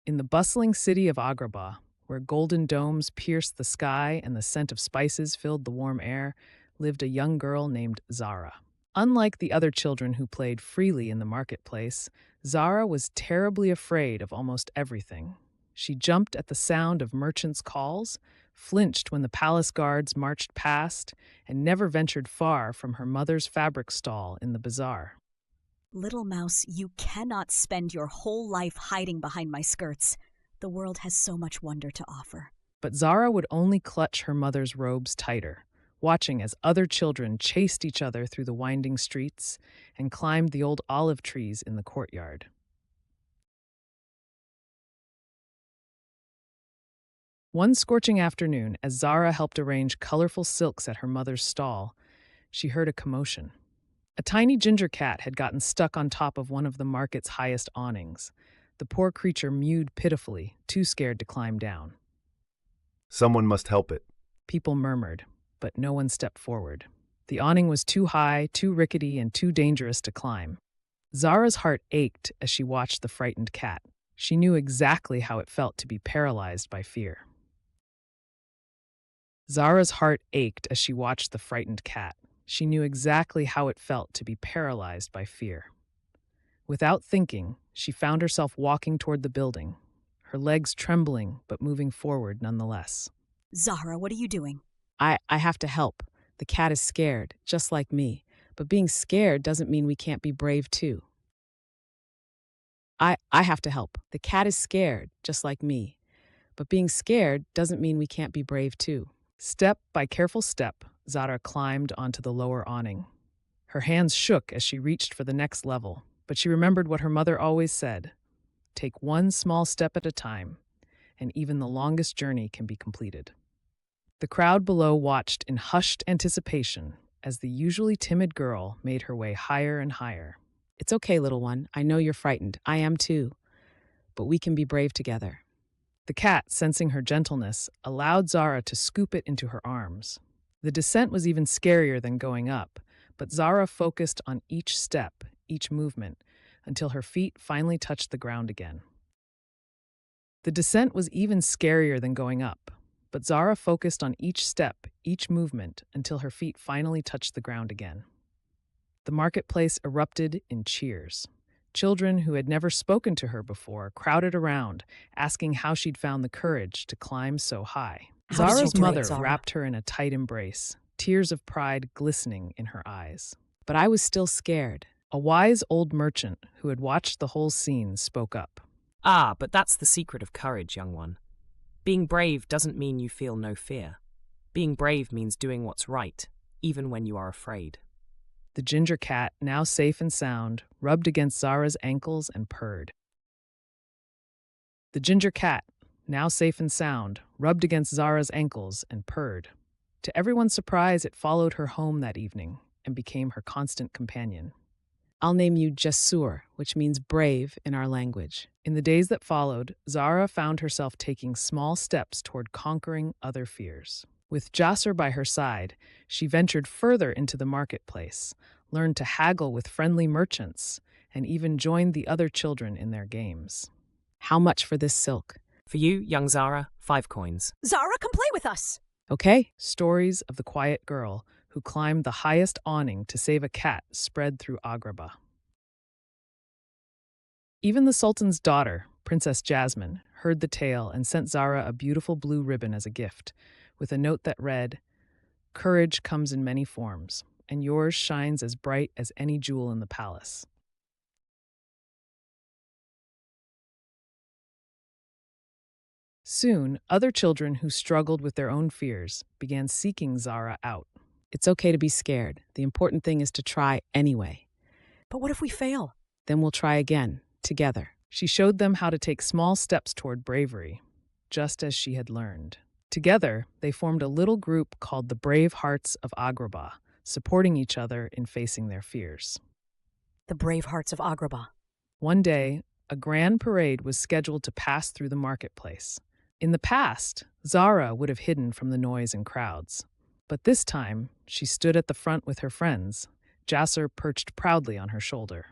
In the bustling city of Agrabah, where golden domes pierced the sky and the scent of spices filled the warm air, lived a young girl named Zahra. Unlike the other children who played freely in the marketplace, Zahra was terribly afraid of almost everything. She jumped at the sound of merchants' calls, flinched when the palace guards marched past, and never ventured far from her mother's fabric stall in the bazaar. Little mouse, you cannot spend your whole life hiding behind my skirts. The world has so much wonder to offer. But Zahra would only clutch her mother's robes tighter, watching as other children chased each other through the winding streets and climbed the old olive trees in the courtyard. One scorching afternoon, as Zahra helped arrange colorful silks at her mother's stall, she heard a commotion. A tiny ginger cat had gotten stuck on top of one of the market's highest awnings. The poor creature mewed pitifully, too scared to climb down. Someone must help it. People murmured, but no one stepped forward. The awning was too high, too rickety, and too dangerous to climb. Zahra's heart ached as she watched the frightened cat. She knew exactly how it felt to be paralyzed by fear. Zahra's heart ached as she watched the frightened cat. She knew exactly how it felt to be paralyzed by fear. Without thinking, she found herself walking toward the building, her legs trembling but moving forward nonetheless. Zahra, what are you doing? I have to help. The cat is scared, just like me. But being scared doesn't mean we can't be brave too. I have to help. The cat is scared, just like me. But being scared doesn't mean we can't be brave too. Step by careful step, Zahra climbed onto the lower awning. Her hands shook as she reached for the next level, but she remembered what her mother always said: take one small step at a time, and even the longest journey can be completed. The crowd below watched in hushed anticipation as the usually timid girl made her way higher and higher. It's okay, little one. I know you're frightened. I am too. But we can be brave together. The cat, sensing her gentleness, allowed Zahra to scoop it into her arms. The descent was even scarier than going up, but Zahra focused on each step, each movement, until her feet finally touched the ground again. The descent was even scarier than going up, but Zahra focused on each step, each movement, until her feet finally touched the ground again. The marketplace erupted in cheers. Children who had never spoken to her before crowded around, asking how she'd found the courage to climb so high. How did you Zahra's do it, mother Zahra? wrapped her in a tight embrace, tears of pride glistening in her eyes. But I was still scared. A wise old merchant who had watched the whole scene spoke up. Ah, but that's the secret of courage, young one. Being brave doesn't mean you feel no fear. Being brave means doing what's right, even when you are afraid. The ginger cat, now safe and sound, rubbed against Zahra's ankles and purred. The ginger cat, now safe and sound, rubbed against Zahra's ankles and purred. To everyone's surprise, it followed her home that evening and became her constant companion. I'll name you Jasur, which means brave in our language. In the days that followed, Zahra found herself taking small steps toward conquering other fears. With Jasur by her side, she ventured further into the marketplace, learned to haggle with friendly merchants, and even joined the other children in their games. How much for this silk? For you, young Zahra, 5 coins. Zahra, come play with us. Okay. Stories of the quiet girl who climbed the highest awning to save a cat spread through Agrabah. Even the Sultan's daughter, Princess Jasmine, heard the tale and sent Zahra a beautiful blue ribbon as a gift, with a note that read, "Courage comes in many forms, and yours shines as bright as any jewel in the palace." Soon, other children who struggled with their own fears began seeking Zahra out. It's okay to be scared. The important thing is to try anyway. But what if we fail? Then we'll try again, together. She showed them how to take small steps toward bravery, just as she had learned. Together, they formed a little group called the Brave Hearts of Agrabah, supporting each other in facing their fears. The brave hearts of Agrabah. One day, a grand parade was scheduled to pass through the marketplace. In the past, Zahra would have hidden from the noise and crowds. But this time, she stood at the front with her friends, Jasur perched proudly on her shoulder.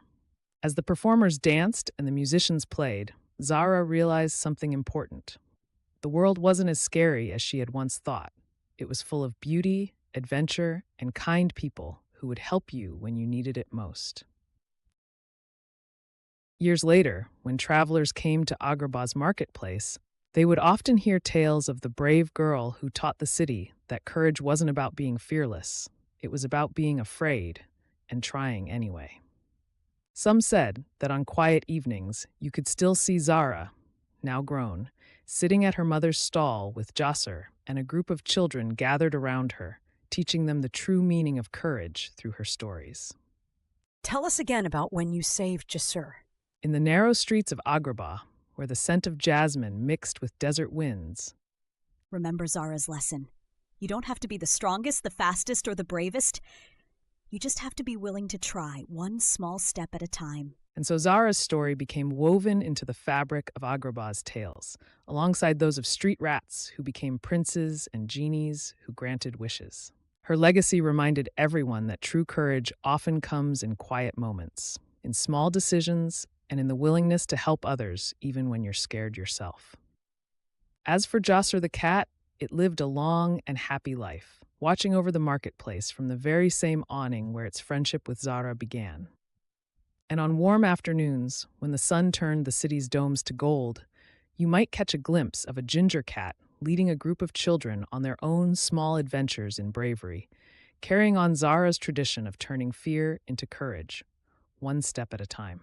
As the performers danced and the musicians played, Zahra realized something important. The world wasn't as scary as she had once thought. It was full of beauty, adventure, and kind people who would help you when you needed it most. Years later, when travelers came to Agrabah's marketplace, they would often hear tales of the brave girl who taught the city that courage wasn't about being fearless, it was about being afraid and trying anyway. Some said that on quiet evenings, you could still see Zahra, now grown, sitting at her mother's stall with Jasser and a group of children gathered around her, teaching them the true meaning of courage through her stories. Tell us again about when you saved Jasser. In the narrow streets of Agrabah, where the scent of jasmine mixed with desert winds, Remember Zara's lesson. You don't have to be the strongest, the fastest, or the bravest. You just have to be willing to try, one small step at a time. and so Zahra's story became woven into the fabric of Agrabah's tales, alongside those of street rats who became princes and genies who granted wishes. Her legacy reminded everyone that true courage often comes in quiet moments, in small decisions, and in the willingness to help others even when you're scared yourself. As for Jasser the cat, it lived a long and happy life, watching over the marketplace from the very same awning where its friendship with Zahra began. And on warm afternoons, when the sun turned the city's domes to gold, you might catch a glimpse of a ginger cat leading a group of children on their own small adventures in bravery, carrying on Zahra's tradition of turning fear into courage, one step at a time.